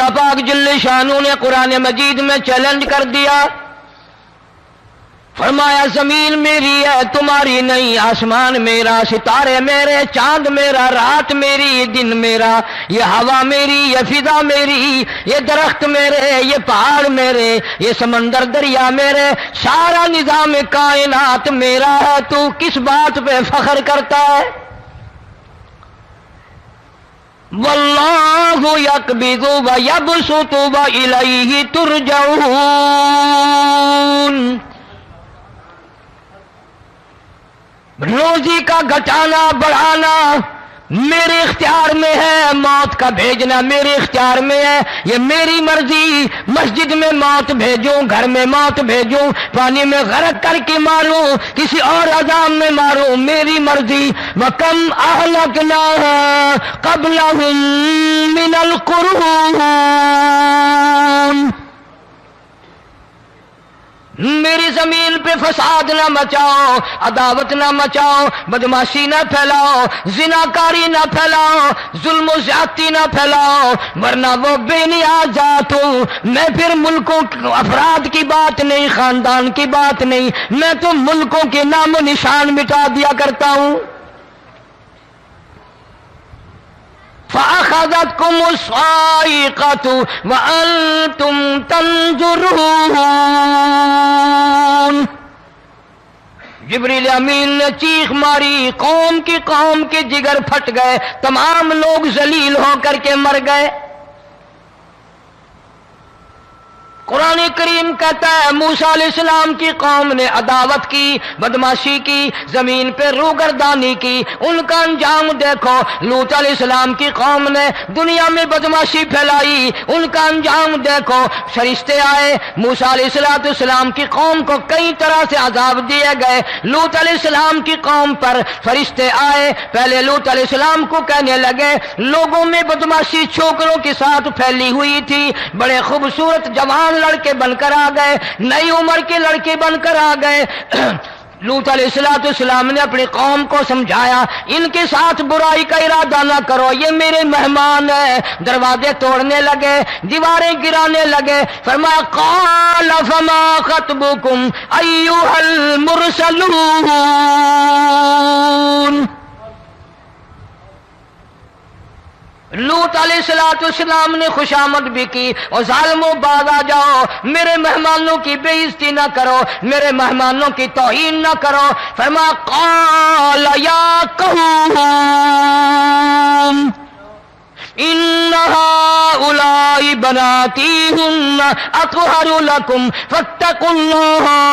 اللہ پاک جل شانہ نے قرآن مجید میں چیلنج کر دیا، فرمایا زمین میری ہے تمہاری نہیں، آسمان میرا، ستارے میرے، چاند میرا، رات میری، دن میرا، یہ ہوا میری، یہ فضا میری، یہ درخت میرے، یہ پہاڑ میرے، یہ سمندر دریا میرے، سارا نظام کائنات میرا ہے، تو کس بات پہ فخر کرتا ہے؟ واللہ یقبض ویبسط والیہ ترجعون، روزی کا گھٹانا بڑھانا میرے اختیار میں ہے، موت کا بھیجنا میرے اختیار میں ہے، یہ میری مرضی، مسجد میں موت بھیجوں، گھر میں موت بھیجوں، پانی میں غرق کر کے ماروں، کسی اور عذاب میں ماروں، میری مرضی۔ وَكَمْ أَهْلَكْنَا قَبْلَهُم مِّنَ الْقُرُونِ، میری زمین پہ فساد نہ مچاؤ، عداوت نہ مچاؤ، بدماشی نہ پھیلاؤ، زناکاری نہ پھیلاؤ، ظلم و زیادتی نہ پھیلاؤ، ورنہ وہ بے نیاز ذات ہوں۔ میں پھر ملکوں افراد کی بات نہیں، خاندان کی بات نہیں، میں تو ملکوں کے نام و نشان مٹا دیا کرتا ہوں۔ فَأَخَذَتْكُمُ الصَّاعِقَةُ وَأَنْتُمْ تَنْظُرُونَ، جبریل امین نے چیخ ماری، قوم کے جگر پھٹ گئے، تمام لوگ ذلیل ہو کر کے مر گئے۔ قرآن کریم کہتا ہے موسیٰ علیہ السلام کی قوم نے عداوت کی، بدماشی کی، زمین پہ روگردانی کی، ان کا انجام دیکھو۔ لوط علیہ السلام کی قوم نے دنیا میں بدماشی پھیلائی، ان کا انجام دیکھو۔ فرشتے آئے، موسیٰ علیہ السلام کی قوم کو کئی طرح سے عذاب دیے گئے۔ لوط علیہ السلام کی قوم پر فرشتے آئے، پہلے لوط علیہ السلام کو کہنے لگے، لوگوں میں بدماشی چھوکروں کے ساتھ پھیلی ہوئی تھی، بڑے خوبصورت جوان لڑکے بن کر آ گئے، نئی عمر کے لڑکے بن کر آ گئے۔ لوط علیہ السلام نے اپنی قوم کو سمجھایا، ان کے ساتھ برائی کا ارادہ نہ کرو، یہ میرے مہمان ہیں۔ دروازے توڑنے لگے، دیواریں گرانے لگے، فرمایا قال فما خطبکم ایھا المرسلون، لوط علیہ السلام نے خوشامد بھی کی، اور ظالموں باز آ جاؤ، میرے مہمانوں کی بے عزتی نہ کرو، میرے مہمانوں کی توہین نہ کرو۔ فرمایا قال یا قوم ان هؤلاء بناتی ہن اطہر لکم فاتقوا اللہ۔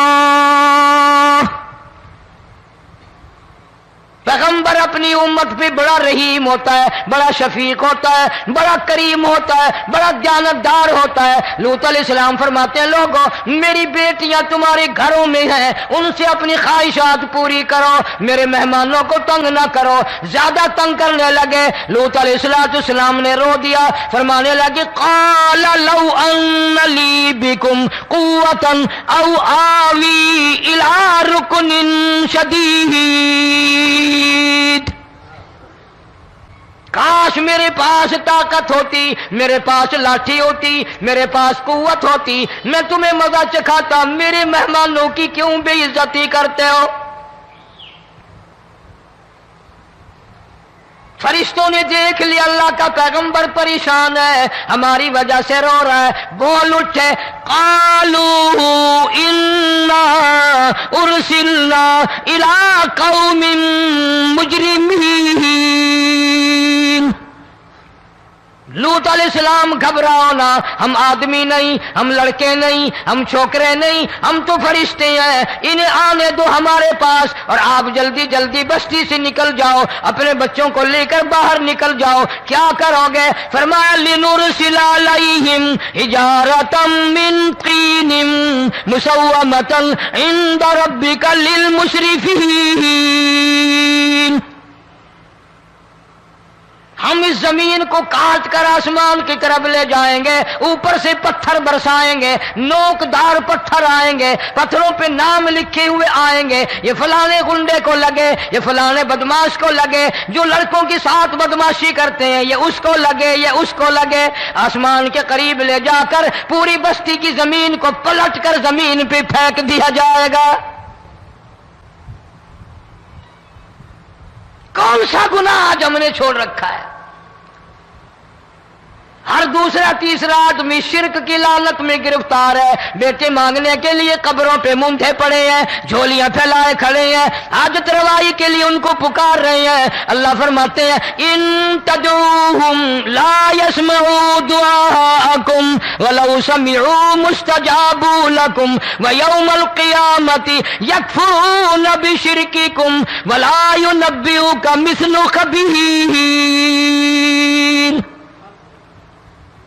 پیغمبر اپنی امت پہ بڑا رحیم ہوتا ہے، بڑا شفیق ہوتا ہے، بڑا کریم ہوتا ہے، بڑا دیانتدار ہوتا ہے۔ لوط علیہ السلام فرماتے ہیں لوگوں میری بیٹیاں تمہارے گھروں میں ہیں، ان سے اپنی خواہشات پوری کرو، میرے مہمانوں کو تنگ نہ کرو۔ زیادہ تنگ کرنے لگے، لوط علیہ السلام نے رو دیا، فرمانے لگے قال لو ان لی بکم قوة او آوی الی رکن شدید، کاش میرے پاس طاقت ہوتی، میرے پاس لاٹھی ہوتی، میرے پاس قوت ہوتی، میں تمہیں مزہ چکھاتا، میرے مہمانوں کی کیوں بے عزتی کرتے ہو؟ فرشتوں نے دیکھ لیا اللہ کا پیغمبر پریشان ہے، ہماری وجہ سے رو رہا ہے، بول اٹھے قالوا انا ارسلنا الى قوم مجرمین۔ لوط علیہ السلام گھبراؤ نہ، ہم آدمی نہیں، ہم لڑکے نہیں، ہم چھوکرے نہیں، ہم تو فرشتے ہیں، انہیں آنے دو ہمارے پاس، اور آپ جلدی جلدی بستی سے نکل جاؤ، اپنے بچوں کو لے کر باہر نکل جاؤ۔ کیا کرو گے؟ فرمایا لنرسل علیہم حجارۃ من طین مسومۃ عند ربک للمسرفین، ہم اس زمین کو کاٹ کر آسمان کی طرف لے جائیں گے، اوپر سے پتھر برسائیں گے، نوکدار پتھر آئیں گے، پتھروں پہ نام لکھے ہوئے آئیں گے، یہ فلانے گنڈے کو لگے، یہ فلانے بدماش کو لگے، جو لڑکوں کے ساتھ بدماشی کرتے ہیں یہ اس کو لگے، یہ اس کو لگے۔ آسمان کے قریب لے جا کر پوری بستی کی زمین کو پلٹ کر زمین پہ پھینک دیا جائے گا۔ کون سا گناہ آج ہم نے چھوڑ رکھا ہے؟ ہر دوسرا تیسرا آدمی شرک کی لعنت میں گرفتار ہے، بیٹے مانگنے کے لیے قبروں پہ مونڈے پڑے ہیں، جھولیاں پھیلائے کھڑے ہیں، حاجت روائی کے لیے ان کو پکار رہے ہیں۔ اللہ فرماتے ہیں ان تدعوہم لا يسمعوا دعاءکم ولو سمعوا مستجابوا لکم ویوم القیامت یکفرون بشرککم ولا ینبئک مثل خبیر۔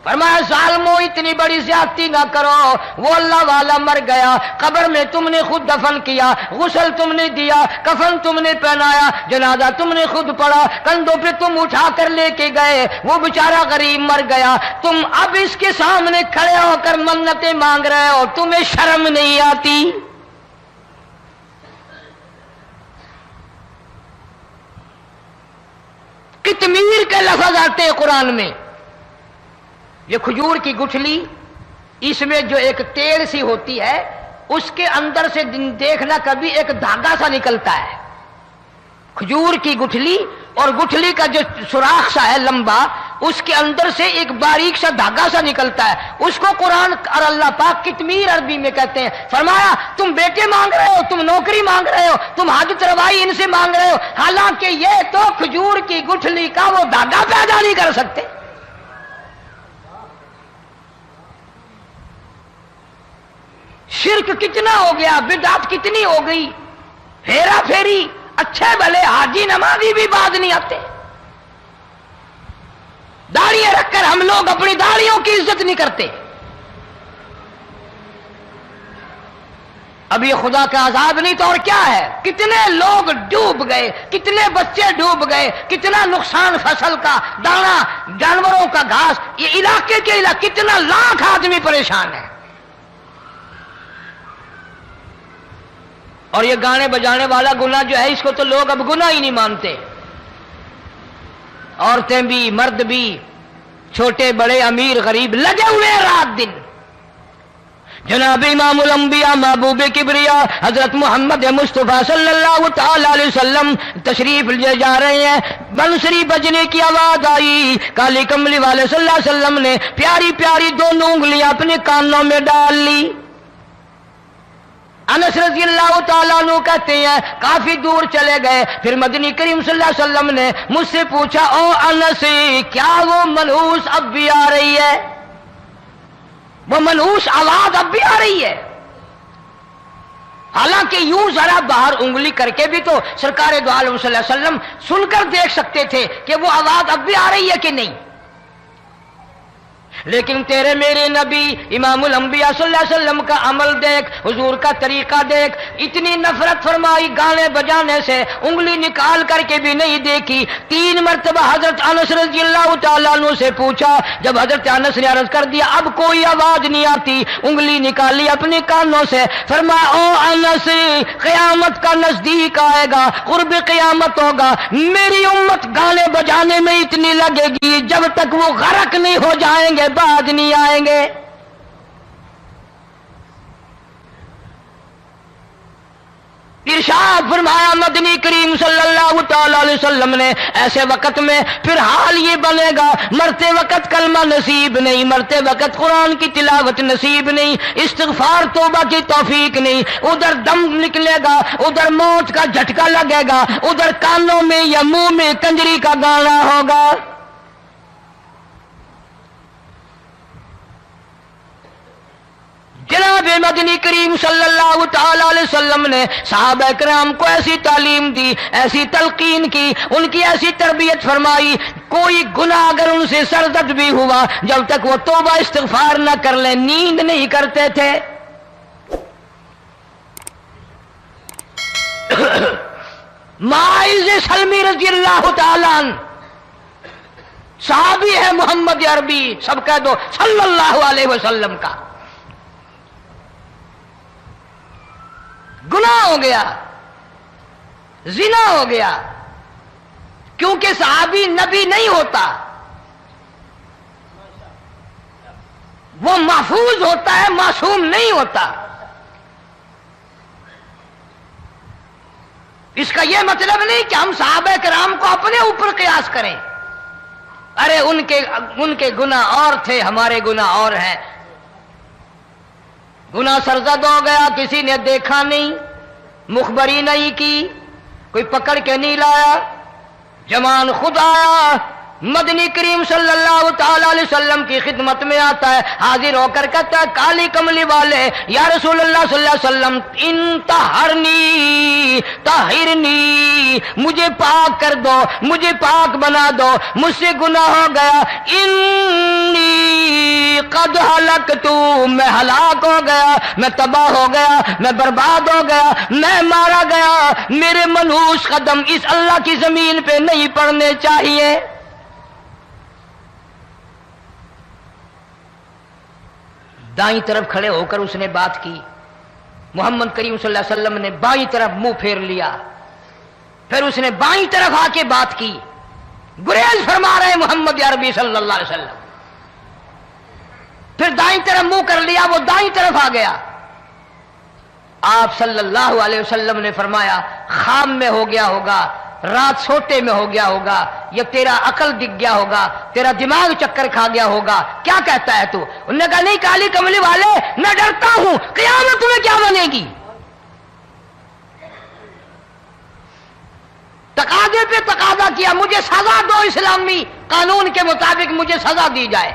فرمایا ظالمو اتنی بڑی زیادتی نہ کرو، وہ اللہ والا مر گیا، قبر میں تم نے خود دفن کیا، غسل تم نے دیا، کفن تم نے پہنایا، جنازہ تم نے خود پڑھا، کندھوں پہ تم اٹھا کر لے کے گئے، وہ بیچارہ غریب مر گیا، تم اب اس کے سامنے کھڑے ہو کر منتیں مانگ رہے ہو، تمہیں شرم نہیں آتی؟ کتمیر کے لفظ آتے ہیں قرآن میں۔ یہ کھجور کی گٹھلی، اس میں جو ایک تیل سی ہوتی ہے، اس کے اندر سے دیکھنا کبھی ایک دھاگا سا نکلتا ہے۔ کھجور کی گٹھلی، اور گٹھلی کا جو سوراخ سا ہے لمبا، اس کے اندر سے ایک باریک سا دھاگا سا نکلتا ہے، اس کو قرآن اور اللہ پاک کتمیر عربی میں کہتے ہیں۔ فرمایا تم بیٹے مانگ رہے ہو، تم نوکری مانگ رہے ہو، تم حاجت روائی ان سے مانگ رہے ہو، حالانکہ یہ تو کھجور کی گٹھلی کا وہ دھاگا پیدا نہیں کر سکتے۔ شرک کتنا ہو گیا، بدعت کتنی ہو گئی، ہیرا پھیری، اچھے بھلے حاجی نمازی بھی بعد نہیں آتے۔ داڑیاں رکھ کر ہم لوگ اپنی داڑیوں کی عزت نہیں کرتے۔ اب یہ خدا کا عذاب نہیں تو اور کیا ہے؟ کتنے لوگ ڈوب گئے، کتنے بچے ڈوب گئے، کتنا نقصان فصل کا، دانا، جانوروں کا گھاس، یہ علاقے کے علاقے کتنا لاکھ آدمی پریشان ہے۔ اور یہ گانے بجانے والا گناہ جو ہے، اس کو تو لوگ اب گناہ ہی نہیں مانتے۔ عورتیں بھی، مرد بھی، چھوٹے بڑے، امیر غریب، لگے ہوئے رات دن۔ جناب امام الانبیاء محبوب کبریا حضرت محمد مصطفیٰ صلی اللہ تعالی علیہ وسلم تشریف لے جا رہے ہیں، بنسری بجنے کی آواز آئی، کالی کملی والے صلی اللہ علیہ وسلم نے پیاری پیاری دونوں انگلیاں اپنے کانوں میں ڈال لی۔ انس رضی اللہ تعالیٰ عنہ کہتے ہیں کافی دور چلے گئے، پھر مدنی کریم صلی اللہ علیہ وسلم نے مجھ سے پوچھا او انس، کیا وہ منحوس اب بھی آ رہی ہے؟ وہ منحوس آواز اب بھی آ رہی ہے؟ حالانکہ یوں ذرا باہر انگلی کر کے بھی تو سرکار دو عالم صلی اللہ علیہ وسلم سن کر دیکھ سکتے تھے کہ وہ آواز اب بھی آ رہی ہے کہ نہیں۔ لیکن تیرے میرے نبی امام الانبیاء صلی اللہ علیہ وسلم کا عمل دیکھ، حضور کا طریقہ دیکھ، اتنی نفرت فرمائی گانے بجانے سے، انگلی نکال کر کے بھی نہیں دیکھی۔ 3 مرتبہ حضرت انس رضی اللہ تعالیٰ عنہ سے پوچھا، جب حضرت انس نے عرض کر دیا اب کوئی آواز نہیں آتی، انگلی نکالی اپنے کانوں سے، فرمایا او انس، قیامت کا نزدیک آئے گا، قرب قیامت ہوگا، میری امت گانے بجانے میں اتنی لگے گی جب تک وہ غرق نہیں ہو جائیں گے بعد نہیں آئیں گے۔ ارشاد فرمایا مدنی کریم صلی اللہ تعالی علیہ وسلم نے ایسے وقت میں پھر حال یہ بنے گا، مرتے وقت کلمہ نصیب نہیں، مرتے وقت قرآن کی تلاوت نصیب نہیں، استغفار توبہ کی توفیق نہیں، ادھر دم نکلے گا، ادھر موت کا جھٹکا لگے گا، ادھر کانوں میں یا منہ میں کنجری کا گانا ہوگا۔ جناب مدنی کریم صلی اللہ تعالی علیہ وسلم نے صحابہ کرام کو ایسی تعلیم دی، ایسی تلقین کی، ان کی ایسی تربیت فرمائی، کوئی گناہ اگر ان سے سرزد بھی ہوا، جب تک وہ توبہ استغفار نہ کر لیں نیند نہیں کرتے تھے۔ ماعز سلمی رضی اللہ تعالیٰ عنہ صحابی ہے محمد عربی، سب کہہ دو صلی اللہ علیہ وسلم کا، گناہ ہو گیا، زنا ہو گیا، کیونکہ صحابی نبی نہیں ہوتا، وہ محفوظ ہوتا ہے، معصوم نہیں ہوتا۔ اس کا یہ مطلب نہیں کہ ہم صحابہ کرام کو اپنے اوپر قیاس کریں، ارے ان کے گناہ اور تھے، ہمارے گناہ اور ہیں۔ گناہ سرزد ہو گیا، کسی نے دیکھا نہیں، مخبری نہیں کی، کوئی پکڑ کے نہیں لایا، جمان خود آیا، مدنی کریم صلی اللہ تعالی علیہ وسلم کی خدمت میں آتا ہے، حاضر ہو کر کہتا ہے کالی کملی والے یا رسول اللہ صلی اللہ علیہ وسلم انطہرنی طہرنی، مجھے پاک کر دو، مجھے پاک بنا دو، مجھ سے گناہ ہو گیا، انی قد ہلکت، میں ہلاک ہو گیا، میں تباہ ہو گیا، میں برباد ہو گیا، میں مارا گیا، میرے منحوس قدم اس اللہ کی زمین پہ نہیں پڑنے چاہیے۔ دائیں طرف کھڑے ہو کر اس نے بات کی، محمد کریم صلی اللہ علیہ وسلم نے بائیں طرف منہ پھیر لیا، پھر اس نے بائیں طرف آ کے بات کی، گریز فرما رہے محمد عربی صلی اللہ علیہ وسلم، پھر دائیں طرف منہ کر لیا، وہ دائیں طرف آ گیا۔ آپ صلی اللہ علیہ وسلم نے فرمایا خواب میں ہو گیا ہوگا، رات سوتے میں ہو گیا ہوگا، یا تیرا عقل دکھ گیا ہوگا، تیرا دماغ چکر کھا گیا ہوگا، کیا کہتا ہے تو؟ انہوں نے کہا نہیں کالی کملی والے، میں ڈرتا ہوں قیامت تمہیں کیا بنے گی؟ تقاضے پہ تقاضا کیا، مجھے سزا دو، اسلامی قانون کے مطابق مجھے سزا دی جائے۔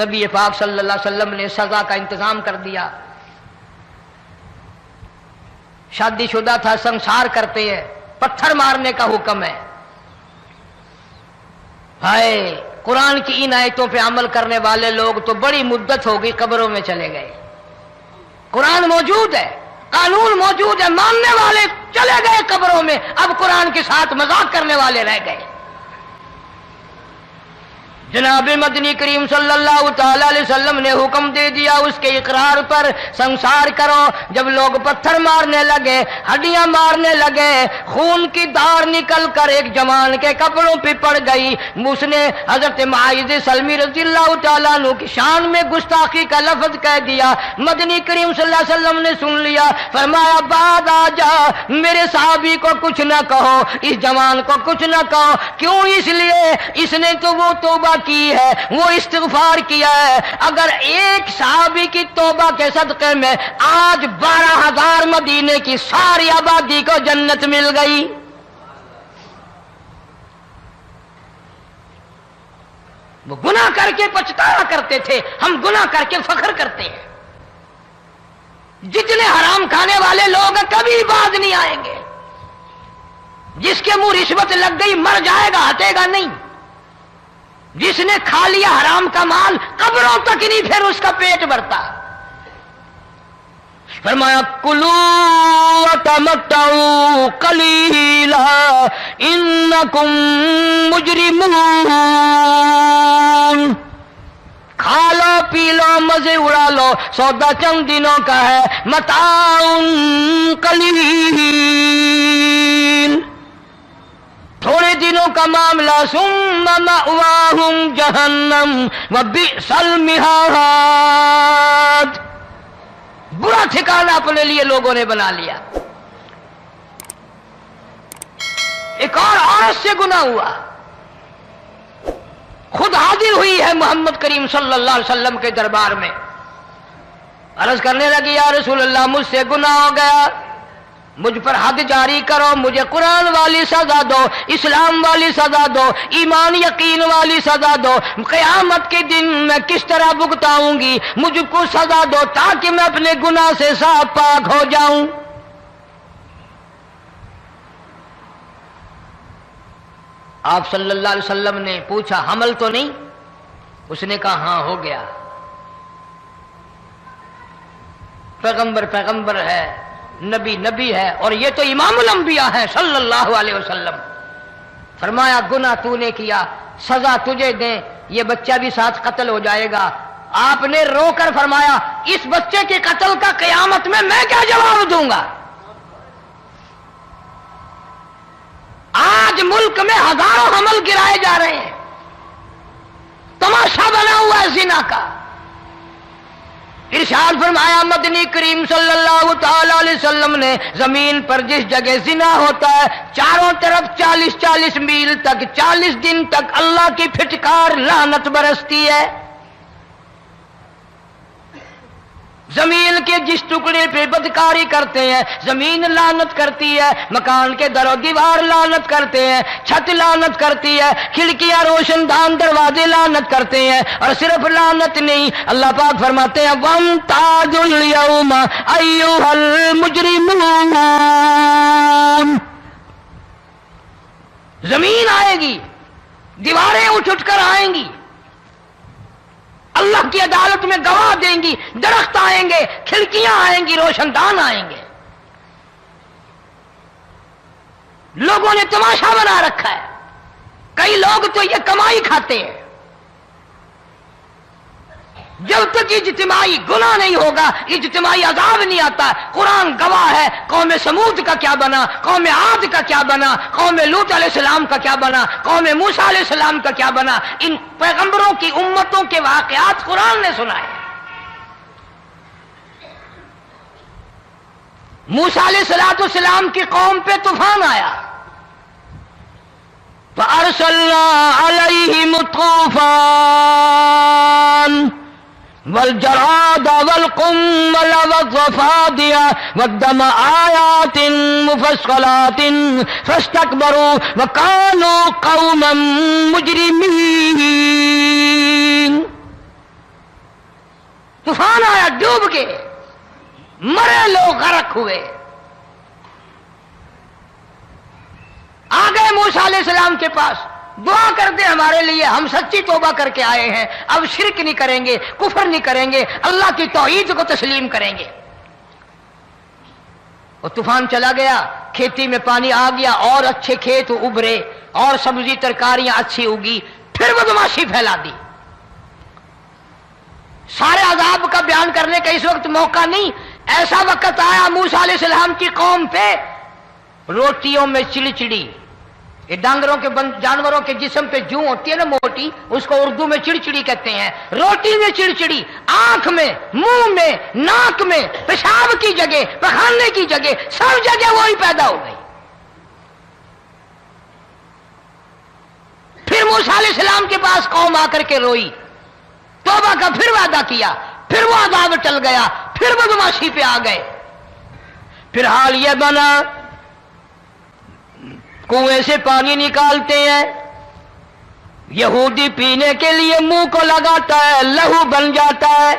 نبی پاک صلی اللہ علیہ وسلم نے سزا کا انتظام کر دیا۔ شادی شدہ تھا، سنسار کرتے ہیں، پتھر مارنے کا حکم ہے۔ ہائے، قرآن کی ان آیتوں پہ عمل کرنے والے لوگ تو بڑی مدت ہو گئی قبروں میں چلے گئے۔ قرآن موجود ہے، قانون موجود ہے، ماننے والے چلے گئے قبروں میں، اب قرآن کے ساتھ مذاق کرنے والے رہ گئے۔ جناب مدنی کریم صلی اللہ تعالی علیہ وسلم نے حکم دے دیا اس کے اقرار پر سنسار کرو۔ جب لوگ پتھر مارنے لگے، ہڈیاں مارنے لگے، خون کی دھار نکل کر ایک جوان کے کپڑوں پہ پڑ گئی، اس نے حضرت معاذ سلمی رضی اللہ تعالیٰ عنہ کی شان میں گستاخی کا لفظ کہہ دیا۔ مدنی کریم صلی اللہ علیہ وسلم نے سن لیا، فرمایا بعد آ جا، میرے صحابی کو کچھ نہ کہو، اس جوان کو کچھ نہ کہو۔ کیوں؟ اس لیے اس نے تو وہ توبہ کی ہے، وہ استغفار کیا ہے۔ اگر ایک صحابی کی توبہ کے صدقے میں آج 12,000 مدینے کی ساری آبادی کو جنت مل گئی۔ وہ گناہ کر کے پچھتایا کرتے تھے، ہم گناہ کر کے فخر کرتے ہیں۔ جتنے حرام کھانے والے لوگ کبھی باز نہیں آئیں گے۔ جس کے منہ رشوت لگ گئی مر جائے گا، ہٹے گا نہیں۔ جس نے کھا لیا حرام کا مال قبروں تک نہیں پھر اس کا پیٹ بھرتا۔ فرمایا کلو وتمتعوا قلیلا انکم مجرمون، کھا لو پی لو مزے اڑا لو، سودا چند دنوں کا ہے، متاع قلیل، تھوڑے دنوں کا معاملہ، ثم مأواہم جہنم وبئس المہاد، برا ٹھکانہ اپنے لیے لوگوں نے بنا لیا۔ ایک اور عورت سے گناہ ہوا، خود حاضر ہوئی ہے محمد کریم صلی اللہ علیہ وسلم کے دربار میں، عرض کرنے لگی یا رسول اللہ مجھ سے گناہ ہو گیا، مجھ پر حد جاری کرو، مجھے قرآن والی سزا دو، اسلام والی سزا دو، ایمان یقین والی سزا دو، قیامت کے دن میں کس طرح بھگتاؤں گی، مجھ کو سزا دو تاکہ میں اپنے گناہ سے صاف پاک ہو جاؤں۔ آپ صلی اللہ علیہ وسلم نے پوچھا حمل تو نہیں؟ اس نے کہا ہاں ہو گیا۔ پیغمبر ہے، نبی ہے، اور یہ تو امام الانبیاء ہے صلی اللہ علیہ وسلم۔ فرمایا گناہ تو نے کیا، سزا تجھے دیں، یہ بچہ بھی ساتھ قتل ہو جائے گا۔ آپ نے رو کر فرمایا اس بچے کے قتل کا قیامت میں کیا جواب دوں گا؟ آج ملک میں ہزاروں حمل گرائے جا رہے ہیں، تماشا بنا ہوا ہے زنا کا۔ ارشاد فرمایا مدنی کریم صلی اللہ تعالی علیہ وسلم نے زمین پر جس جگہ زنا ہوتا ہے چاروں طرف 40 میل تک 40 دن تک اللہ کی پھٹکار لعنت برستی ہے۔ زمین کے جس ٹکڑے پہ بدکاری کرتے ہیں زمین لعنت کرتی ہے، مکان کے در و دیوار لعنت کرتے ہیں، چھت لعنت کرتی ہے، کھڑکیاں روشن دان دروازے لعنت کرتے ہیں، اور صرف لعنت نہیں، اللہ پاک فرماتے ہیں وَامْتَازُوا الْيَوْمَ أَيُّهَا الْمُجْرِمُونَ۔ زمین آئے گی، دیواریں اٹھ کر آئیں گی، اللہ کی عدالت میں گواہ دیں گی، درخت آئیں گے، کھڑکیاں آئیں گی، روشن دان آئیں گے۔ لوگوں نے تماشا بنا رکھا ہے، کئی لوگ تو یہ کمائی کھاتے ہیں۔ جب تک اجتماعی گناہ نہیں ہوگا اجتماعی عذاب نہیں آتا۔ قرآن گواہ ہے، قوم سمود کا کیا بنا، قوم عاد کا کیا بنا، قوم لوط علیہ السلام کا کیا بنا، قوم موسیٰ علیہ السلام کا کیا بنا۔ ان پیغمبروں کی امتوں کے واقعات قرآن نے سنائے۔ موسیٰ علیہ السلام کی قوم پہ طوفان آیا، فَأَرْسَلْنَا عَلَيْهِمُ الطُّوفَانَ والجراد والقمل والضفادع والدم آيات مفصلات فاستكبروا وكانوا قوما مجرمين۔ طوفان آیا، ڈوب گئے، مرے لوگ، غرق ہوئے۔ آ گئے موسیٰ علیہ السلام کے پاس، دعا کر دے ہمارے لیے، ہم سچی توبہ کر کے آئے ہیں، اب شرک نہیں کریں گے، کفر نہیں کریں گے، اللہ کی توحید کو تسلیم کریں گے۔ اور طوفان چلا گیا، کھیتی میں پانی آ گیا، اور اچھے کھیت ابھرے، اور سبزی ترکاریاں اچھی اگی، پھر بدماشی پھیلا دی۔ سارے عذاب کا بیان کرنے کا اس وقت موقع نہیں، ایسا وقت آیا موسیٰ علیہ السلام کی قوم پہ روٹیوں میں چڑچڑی، یہ ڈانگروں کے جانوروں کے جسم پہ جوں ہوتی ہے نا موٹی، اس کو اردو میں چڑچڑی کہتے ہیں۔ روٹی میں چڑچڑی، آنکھ میں، منہ میں، ناک میں، پیشاب کی جگہ، پخانے کی جگہ، سب جگہ وہی پیدا ہو گئی۔ پھر موسیٰ علیہ السلام کے پاس قوم آ کر کے روئی، توبہ کا پھر وعدہ کیا، پھر وہ عذاب ٹل گیا، پھر بدماشی پہ آ گئے۔ پھر حال یہ بنا کنویں سے پانی نکالتے ہیں، یہودی پینے کے لیے منہ کو لگاتا ہے، لہو بن جاتا ہے۔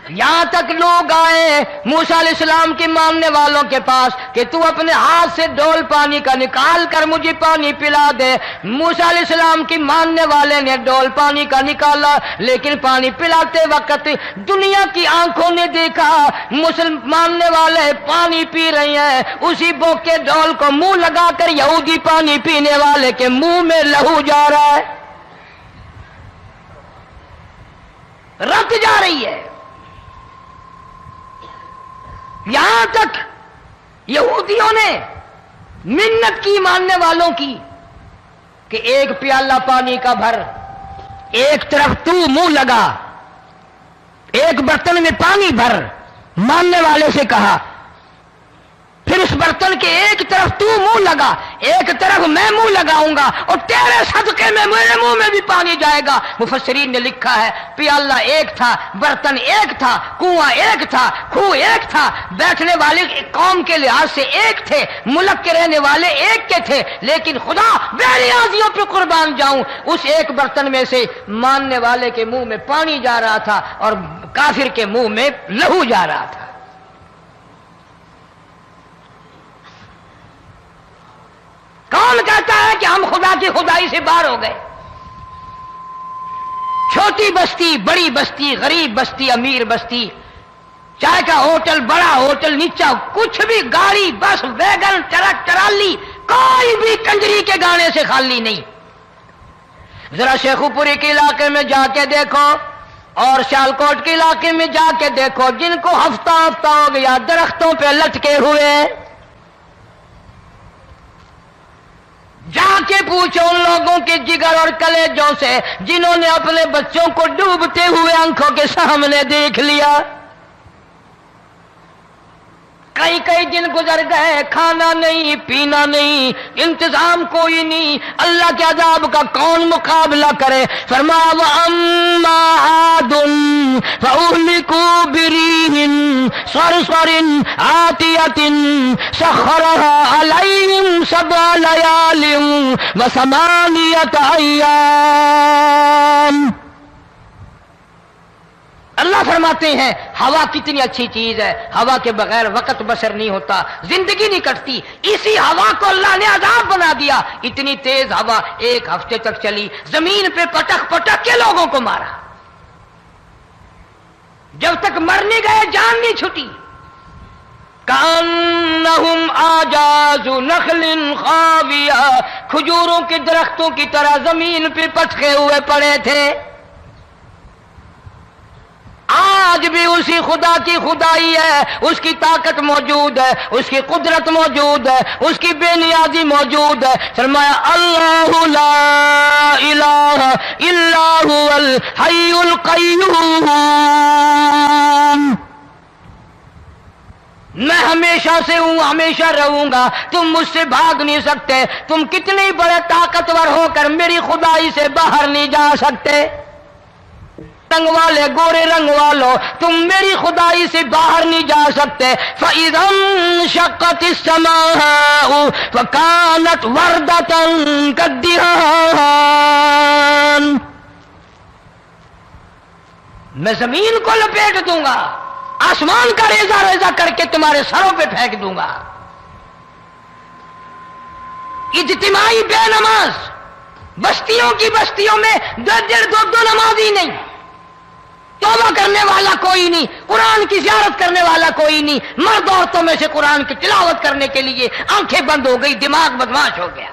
یہاں تک لوگ آئے موسیٰ علیہ السلام کے ماننے والوں کے پاس کہ تو اپنے ہاتھ سے ڈول پانی کا نکال کر مجھے پانی پلا دے۔ موسیٰ علیہ السلام کی ماننے والے نے ڈول پانی کا نکالا، لیکن پانی پلاتے وقت دنیا کی آنکھوں نے دیکھا ماننے والے پانی پی رہے ہیں، اسی بوک کے ڈول کو منہ لگا کر یہودی پانی پینے والے کے منہ میں لہو جا رہا ہے، رت جا رہی ہے۔ یہاں تک یہودیوں نے منت کی ماننے والوں کی کہ ایک پیالہ پانی کا بھر، ایک طرف تو منہ لگا، ایک برتن میں پانی بھر، ماننے والے سے کہا، پھر اس برتن کے ایک طرف تو منہ لگا، ایک طرف میں منہ لگاؤں گا، اور تیرے صدقے میں میرے منہ میں بھی پانی جائے گا۔ مفسرین نے لکھا ہے پیالہ ایک تھا، برتن ایک تھا، کنواں ایک تھا، کھو ایک تھا، بیٹھنے والے قوم کے لحاظ سے ایک تھے، ملک کے رہنے والے ایک کے تھے، لیکن خدا بے نیازیوں پہ قربان جاؤں، اس ایک برتن میں سے ماننے والے کے منہ میں پانی جا رہا تھا اور کافر کے منہ میں لہو جا رہا تھا۔ کون کہتا ہے کہ ہم خدا کی خدائی سے باہر ہو گئے؟ چھوٹی بستی، بڑی بستی، غریب بستی، امیر بستی، چائے کا ہوٹل، بڑا ہوٹل، نیچا کچھ بھی، گاڑی، بس، ویگن، ٹرک، ٹرالی، کوئی بھی کنجری کے گانے سے خالی نہیں. ذرا شیخو پوری کے علاقے میں جا کے دیکھو اور سیالکوٹ کے علاقے میں جا کے دیکھو جن کو ہفتہ ہفتہ ہو گیا درختوں پہ لٹکے ہوئے، جا کے پوچھو ان لوگوں کے جگر اور کلیجوں سے جنہوں نے اپنے بچوں کو ڈوبتے ہوئے آنکھوں کے سامنے دیکھ لیا. کئی کئی دن گزر گئے، کھانا نہیں، پینا نہیں، انتظام کوئی نہیں، اللہ کے عذاب کا کون مقابلہ کرے؟ فرمایا وَأَمَّا عَادٌ فَأُهْلِكُوا بِرِيحٍ صَرْصَرٍ عَاتِيَةٍ سَخَّرَهَا عَلَيْهِمْ 7 لَيَالٍ و8 أَيَّامٍ. اللہ فرماتے ہیں ہوا کتنی اچھی چیز ہے، ہوا کے بغیر وقت بسر نہیں ہوتا، زندگی نہیں کٹتی. اسی ہوا کو اللہ نے عذاب بنا دیا. اتنی تیز ہوا 1 ہفتے تک چلی، زمین پہ پٹک پٹک کے لوگوں کو مارا. جب تک مر نہیں گئے جان نہیں چھٹی. کأنہم اعجاز نخل خاویہ، کھجوروں کے درختوں کی طرح زمین پہ پٹکے ہوئے پڑے تھے. آج بھی اسی خدا کی خدائی ہے، اس کی طاقت موجود ہے، اس کی قدرت موجود ہے، اس کی بے نیازی موجود ہے. فرمایا اللہ لا الہ الا هو الحی القیوم. میں ہمیشہ سے ہوں، ہمیشہ رہوں گا، تم مجھ سے بھاگ نہیں سکتے. تم کتنے بڑے طاقتور ہو کر میری خدائی سے باہر نہیں جا سکتے. رنگ والے، گورے رنگ والو، تم میری خدائی سے باہر نہیں جا سکتے. فَإِذَا انشَقَّتِ السَّمَاءُ فَكَانَتْ وَرْدَةً كَالدِّهَانِ. میں زمین کو لپیٹ دوں گا، آسمان کا ریزہ ریزہ کر کے تمہارے سروں پہ پھینک دوں گا. اجتماعی بے نماز، بستیوں کی بستیوں میں 2 نمازی نہیں، توبہ کرنے والا کوئی نہیں، قرآن کی زیارت کرنے والا کوئی نہیں. مرد عورتوں میں سے قرآن کی تلاوت کرنے کے لیے آنکھیں بند ہو گئی، دماغ بدماش ہو گیا.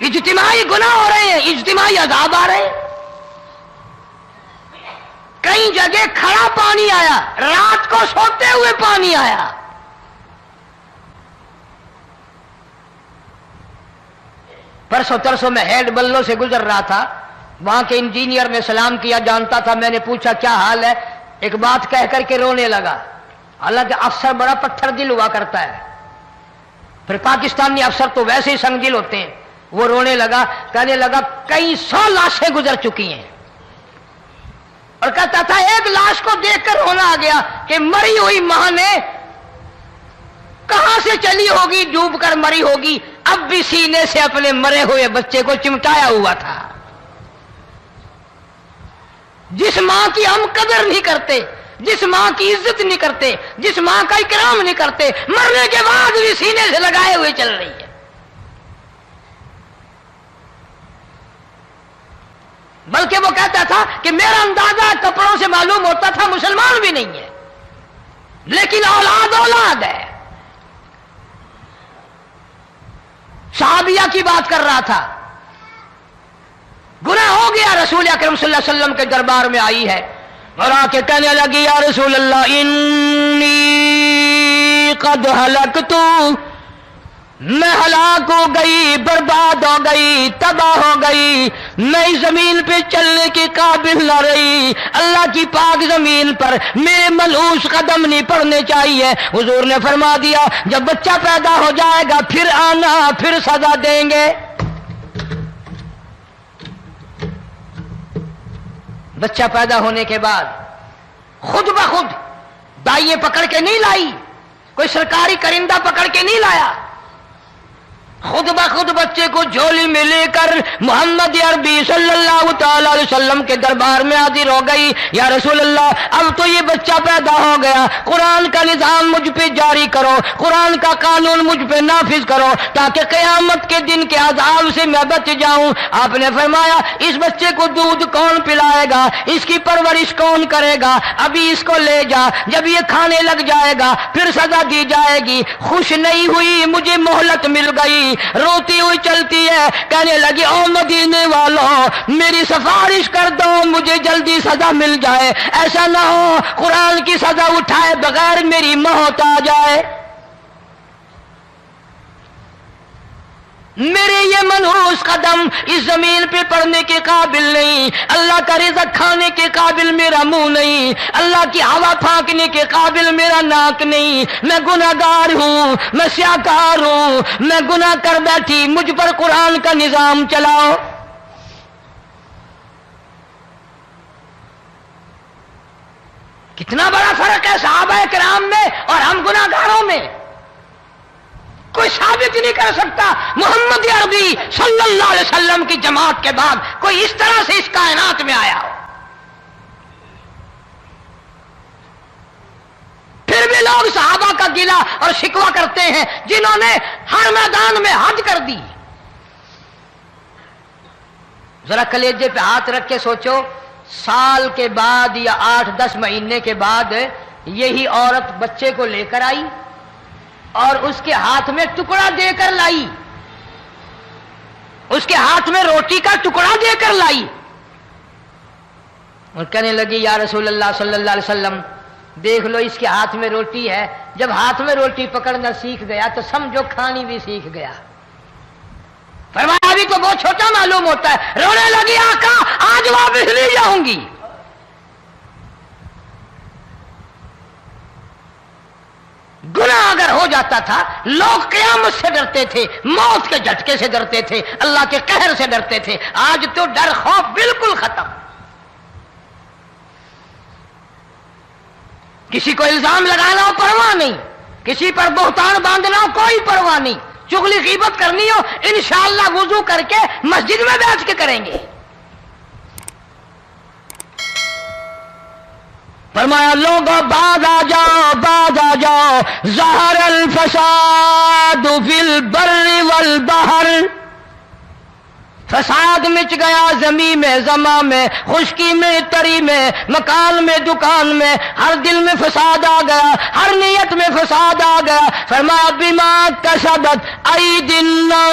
اجتماعی گناہ ہو رہے ہیں، اجتماعی عذاب آ رہے ہیں. کئی جگہ کھڑا پانی آیا، رات کو سوتے ہوئے پانی آیا. پرسوں ترسوں میں ہیڈ بلوں سے گزر رہا تھا، وہاں کے انجینئر نے سلام کیا، جانتا تھا. میں نے پوچھا کیا حال ہے؟ ایک بات کہہ کر کے رونے لگا. حالانکہ افسر بڑا پتھر دل ہوا کرتا ہے، پھر پاکستانی افسر تو ویسے ہی سنگ دل ہوتے ہیں. وہ رونے لگا، کہنے لگا کئی 100 لاشیں گزر چکی ہیں، اور کہتا تھا ایک لاش کو دیکھ کر رونا آ گیا کہ مری ہوئی ماں نے کہاں سے چلی ہوگی، ڈوب کر مری ہوگی، اب بھی سینے سے اپنے مرے ہوئے بچے کو چمٹایا ہوا تھا. جس ماں کی ہم قدر نہیں کرتے، جس ماں کی عزت نہیں کرتے، جس ماں کا اکرام نہیں کرتے، مرنے کے بعد بھی سینے سے لگائے ہوئے چل رہی ہے. بلکہ وہ کہتا تھا کہ میرا اندازہ کپڑوں سے معلوم ہوتا تھا مسلمان بھی نہیں ہے، لیکن اولاد اولاد ہے. صحابیہ کی بات کر رہا تھا، گناہ ہو گیا، رسول اکرم صلی اللہ علیہ وسلم کے دربار میں آئی ہے اور آ کے کہنے لگی یا رسول اللہ انی قد ہلکت، میں ہلاک ہو گئی، برباد ہو گئی، تباہ ہو گئی، میں اس زمین پہ چلنے کے قابل نہ رہی. اللہ کی پاک زمین پر میرے ملعوس قدم نہیں پڑنے چاہیے. حضور نے فرما دیا جب بچہ پیدا ہو جائے گا پھر آنا، پھر سزا دیں گے. بچہ پیدا ہونے کے بعد خود بخود دائیں پکڑ کے نہیں لائی، کوئی سرکاری کرندہ پکڑ کے نہیں لایا، خود بخود بچے کو جھولی میں لے کر محمد عربی صلی اللہ تعالی علیہ وسلم کے دربار میں حاضر ہو گئی. یا رسول اللہ، اب تو یہ بچہ پیدا ہو گیا، قرآن کا نظام مجھ پہ جاری کرو، قرآن کا قانون مجھ پہ نافذ کرو تاکہ قیامت کے دن کے عذاب سے میں بچ جاؤں. آپ نے فرمایا اس بچے کو دودھ کون پلائے گا، اس کی پرورش کون کرے گا، ابھی اس کو لے جا، جب یہ کھانے لگ جائے گا پھر سزا دی جائے گی. خوش نہیں ہوئی، مجھے مہلت مل گئی، روتی ہوئی چلتی ہے، کہنے لگی او مدینے والوں میری سفارش کر دو، مجھے جلدی سزا مل جائے، ایسا نہ ہو قرآن کی سزا اٹھائے بغیر میری موت آ جائے. میرے یہ منحوس قدم اس زمین پہ پڑنے کے قابل نہیں، اللہ کا رزق کھانے کے قابل میرا منہ نہیں، اللہ کی ہوا پھانکنے کے قابل میرا ناک نہیں، میں گناہگار ہوں، میں سیاکار ہوں، میں گناہ کر بیٹھی، مجھ پر قرآن کا نظام چلاؤ. کتنا بڑا فرق ہے صحابہ کرام میں اور ہم گناہگاروں میں. کوئی ثابت نہیں کر سکتا محمد عربی صلی اللہ علیہ وسلم کی جماعت کے بعد کوئی اس طرح سے اس کائنات میں آیا ہو. پھر بھی لوگ صحابہ کا گلہ اور شکوہ کرتے ہیں جنہوں نے ہر میدان میں حج کر دی. ذرا کلیجے پہ ہاتھ رکھ کے سوچو، سال کے بعد یا 8-10 مہینے کے بعد یہی عورت بچے کو لے کر آئی اور اس کے ہاتھ میں ٹکڑا دے کر لائی، اس کے ہاتھ میں روٹی کا ٹکڑا دے کر لائی اور کہنے لگی یا رسول اللہ صلی اللہ علیہ وسلم دیکھ لو اس کے ہاتھ میں روٹی ہے. جب ہاتھ میں روٹی پکڑنا سیکھ گیا تو سمجھو کھانی بھی سیکھ گیا. فرمایا ابھی تو بہت چھوٹا معلوم ہوتا ہے. رونے لگی آقا آج واپس نہیں جاؤں گی. گناہ اگر ہو جاتا تھا لوگ قیامت سے ڈرتے تھے، موت کے جھٹکے سے ڈرتے تھے، اللہ کے قہر سے ڈرتے تھے. آج تو ڈر خوف بالکل ختم. کسی کو الزام لگانا ہو پرواہ نہیں، کسی پر بہتان باندھنا ہو کوئی پرواہ نہیں، چغلی غیبت کرنی ہو انشاءاللہ وضو کر کے مسجد میں بیٹھ کے کریں گے. فرمایا لوگوں بعد آ جاؤ، بعد آ جاؤ، ظہر الفساد فی البر والبحر. فساد مچ گیا زمین میں، زماں میں، خشکی میں، تری میں، مکان میں، دکان میں، ہر دل میں فساد آ گیا، ہر نیت میں فساد آ گیا. فرمایا بما کسبت ایدی الناس.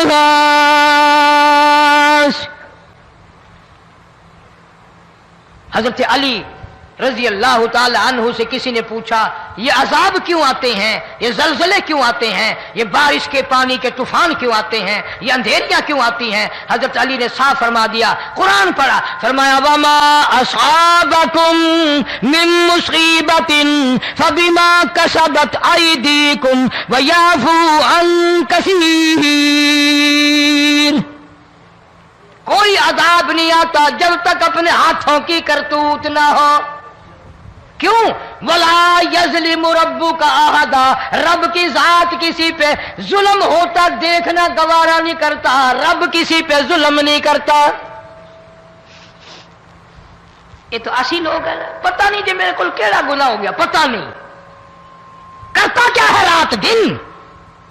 حضرت علی رضی اللہ تعالی عنہ سے کسی نے پوچھا یہ عذاب کیوں آتے ہیں، یہ زلزلے کیوں آتے ہیں، یہ بارش کے پانی کے طوفان کیوں آتے ہیں، یہ اندھیریاں کیوں آتی ہیں؟ حضرت علی نے صاف فرما دیا، قرآن پڑھا، فرمایا وما اصابکم من مصیبت فبما کسبت ایدیکم ویعفو عن کثیر. کوئی عذاب نہیں آتا جب تک اپنے ہاتھوں کی کرتوت نہ ہو. کیوں؟ ولا یظلم ربک احدا. رب کی ذات کسی پہ ظلم ہوتا دیکھنا گوارا نہیں کرتا، رب کسی پہ ظلم نہیں کرتا. یہ تو اسی لوگ ہیں، پتہ نہیں جی میرے کو کیڑا گناہ ہو گیا، پتہ نہیں کرتا کیا ہے رات دن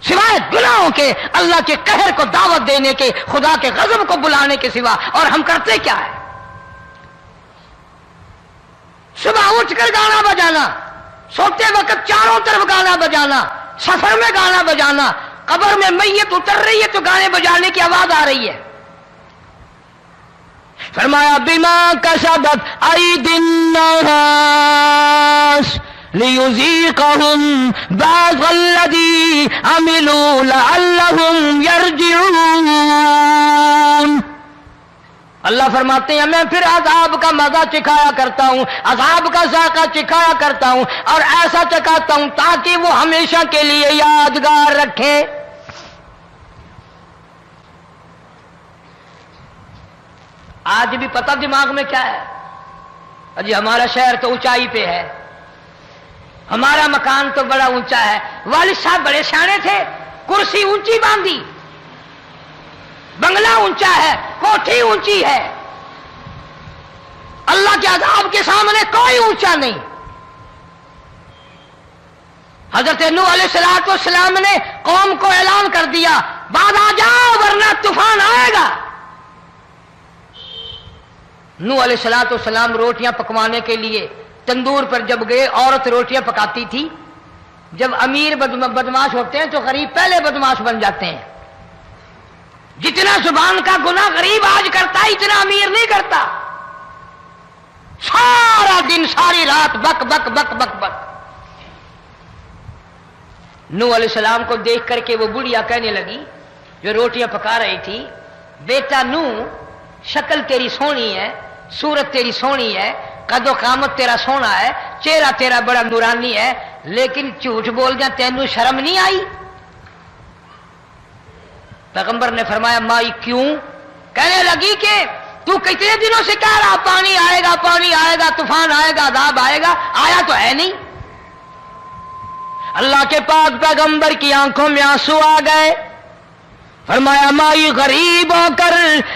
سوائے گناہوں کے، اللہ کے قہر کو دعوت دینے کے، خدا کے غضب کو بلانے کے سوا. اور ہم کرتے کیا ہے؟ صبح اٹھ کر گانا بجانا، سوتے وقت چاروں طرف گانا بجانا، سفر میں گانا بجانا، قبر میں میت اتر رہی ہے تو گانے بجانے کی آواز آ رہی ہے. فرمایا بما کسبت ایدی الناس لیذیقہم بعض الذی عملوا لعلہم یرجعون. اللہ فرماتے ہیں میں پھر عذاب کا مزہ چکھایا کرتا ہوں، عذاب کا ذائقہ چکھایا کرتا ہوں اور ایسا چکھاتا ہوں تاکہ وہ ہمیشہ کے لیے یادگار رکھے. آج بھی پتہ دماغ میں کیا ہے؟ جی ہمارا شہر تو اونچائی پہ ہے، ہمارا مکان تو بڑا اونچا ہے. والد صاحب بڑے سیانے تھے، کرسی اونچی باندھی، بنگلہ اونچا ہے، کوٹھی اونچی ہے، اللہ کے عذاب کے سامنے کوئی اونچا نہیں۔ حضرت نوح علیہ السلام نے قوم کو اعلان کر دیا بعد آ جاؤ ورنہ طوفان آئے گا۔ نوح علیہ السلام روٹیاں پکوانے کے لیے تندور پر جب گئے، عورت روٹیاں پکاتی تھی۔ جب امیر بدماش ہوتے ہیں تو غریب پہلے بدماش بن جاتے ہیں۔ جتنا زبان کا گناہ غریب آج کرتا ہے اتنا امیر نہیں کرتا۔ سارا دن ساری رات بک بک بک بک بک۔ نوح علیہ السلام کو دیکھ کر کے وہ بڑھیا کہنے لگی جو روٹیاں پکا رہی تھی، بیٹا نوح، شکل تیری سونی ہے، صورت تیری سونی ہے، قد و قامت تیرا سونا ہے، چہرہ تیرا بڑا نورانی ہے، لیکن جھوٹ بول جا تینوں شرم نہیں آئی؟ پیغمبر نے فرمایا مائی کیوں؟ کہنے لگی کہ تو کتنے دنوں سے کہہ رہا پانی آئے گا، پانی آئے گا، طوفان آئے گا، عذاب آئے گا، آیا تو ہے نہیں۔ اللہ کے پاک پیغمبر کی آنکھوں میں آنسو آ گئے۔ فرمایا مائی غریب ہو کر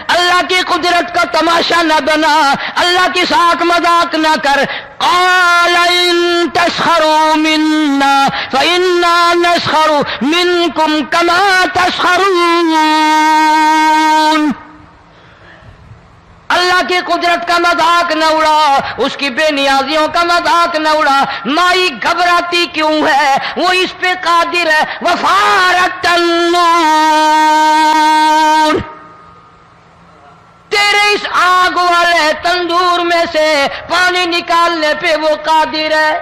اللہ کی قدرت کا تماشا نہ بنا، اللہ کے ساتھ مذاق نہ کر۔ قال ان تسخروا منا فإنا نسخر منكم كما تسخرون۔ اللہ کی قدرت کا مذاق نہ اڑا، اس کی بے نیازیوں کا مذاق نہ اڑا۔ مائی گھبراتی کیوں ہے؟ وہ اس پہ قادر ہے۔ وفارت النور، تیرے اس آگ والے تندور میں سے پانی نکالنے پہ وہ قادر ہے۔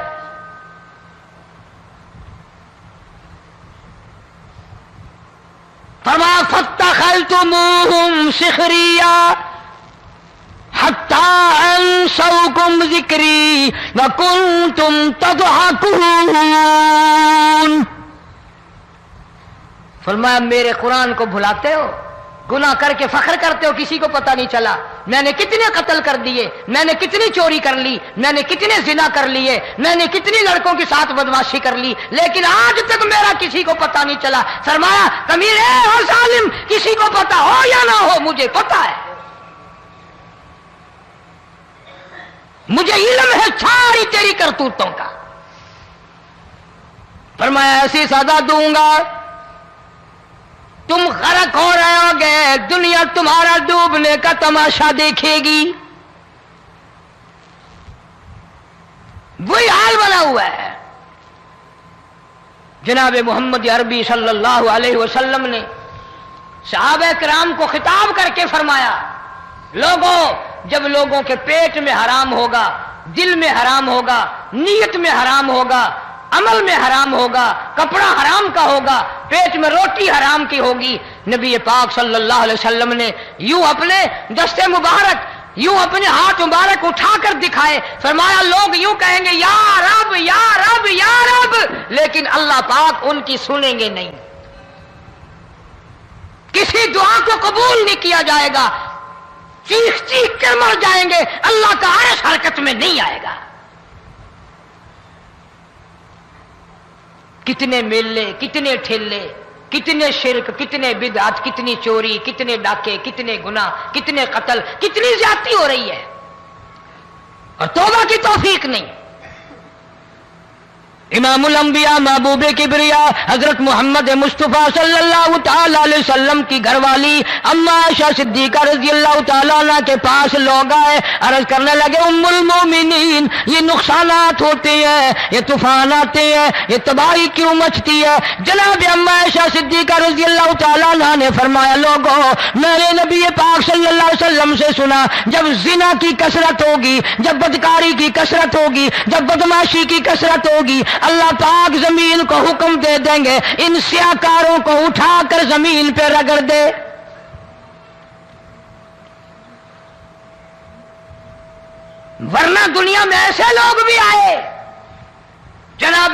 فما فاتخذتموہم سخریا حتی انسوکم ذکری وکنتم تضحکون۔ فرمایا میرے قرآن کو بھلاتے ہو، گناہ کر کے فخر کرتے ہو، کسی کو پتہ نہیں چلا میں نے کتنے قتل کر دیے، میں نے کتنی چوری کر لی، میں نے کتنے زنا کر لیے، میں نے کتنی لڑکوں کے ساتھ بدمعاشی کر لی، لیکن آج تک میرا کسی کو پتہ نہیں چلا۔ فرمایا کمینے اور ظالم، کسی کو پتہ ہو یا نہ ہو مجھے پتہ ہے، مجھے علم ہے ساری تیری کرتوتوں کا۔ فرمایا ایسی سزا دوں گا تم غرق ہو رہے ہو گے، دنیا تمہارا ڈوبنے کا تماشا دیکھے گی۔ وہی حال بنا ہوا ہے۔ جناب محمد عربی صلی اللہ علیہ وسلم نے صحابہ کرام کو خطاب کر کے فرمایا لوگوں، جب لوگوں کے پیٹ میں حرام ہوگا، دل میں حرام ہوگا، نیت میں حرام ہوگا، عمل میں حرام ہوگا، کپڑا حرام کا ہوگا، پیٹ میں روٹی حرام کی ہوگی، نبی پاک صلی اللہ علیہ وسلم نے یوں اپنے دست مبارک، یوں اپنے ہاتھ مبارک اٹھا کر دکھائے، فرمایا لوگ یوں کہیں گے یا رب یا رب یا رب، لیکن اللہ پاک ان کی سنیں گے نہیں، کسی دعا کو قبول نہیں کیا جائے گا، چیخ چیخ کر مر جائیں گے، اللہ کا عرش حرکت میں نہیں آئے گا۔ کتنے میلے، کتنے ٹھیلے، کتنے شرک، کتنے بدعت، کتنی چوری، کتنے ڈاکے، کتنے گناہ، کتنے قتل، کتنی زیادتی ہو رہی ہے اور توبہ کی توفیق نہیں۔ امام الانبیاء محبوب کبریا حضرت محمد مصطفیٰ صلی اللہ تعالی علیہ وسلم کی گھر والی اما عائشہ صدیقہ رضی اللہ تعالیٰ عنہ کے پاس لوگ آئے، عرض کرنے لگے ام المومنین یہ نقصانات ہوتے ہیں، یہ طوفان آتے ہیں، یہ تباہی کیوں مچتی ہے؟ جناب اما عائشہ صدیقہ رضی اللہ تعالیٰ عنہ نے فرمایا لوگوں، میں نے نبی پاک صلی اللہ علیہ وسلم سے سنا جب زنا کی کثرت ہوگی، جب بدکاری کی کثرت ہوگی، جب بدمعاشی کی کثرت ہوگی، اللہ پاک زمین کو حکم دے دیں گے ان سیاکاروں کو اٹھا کر زمین پہ رگڑ دے۔ ورنہ دنیا میں ایسے لوگ بھی آئے، جناب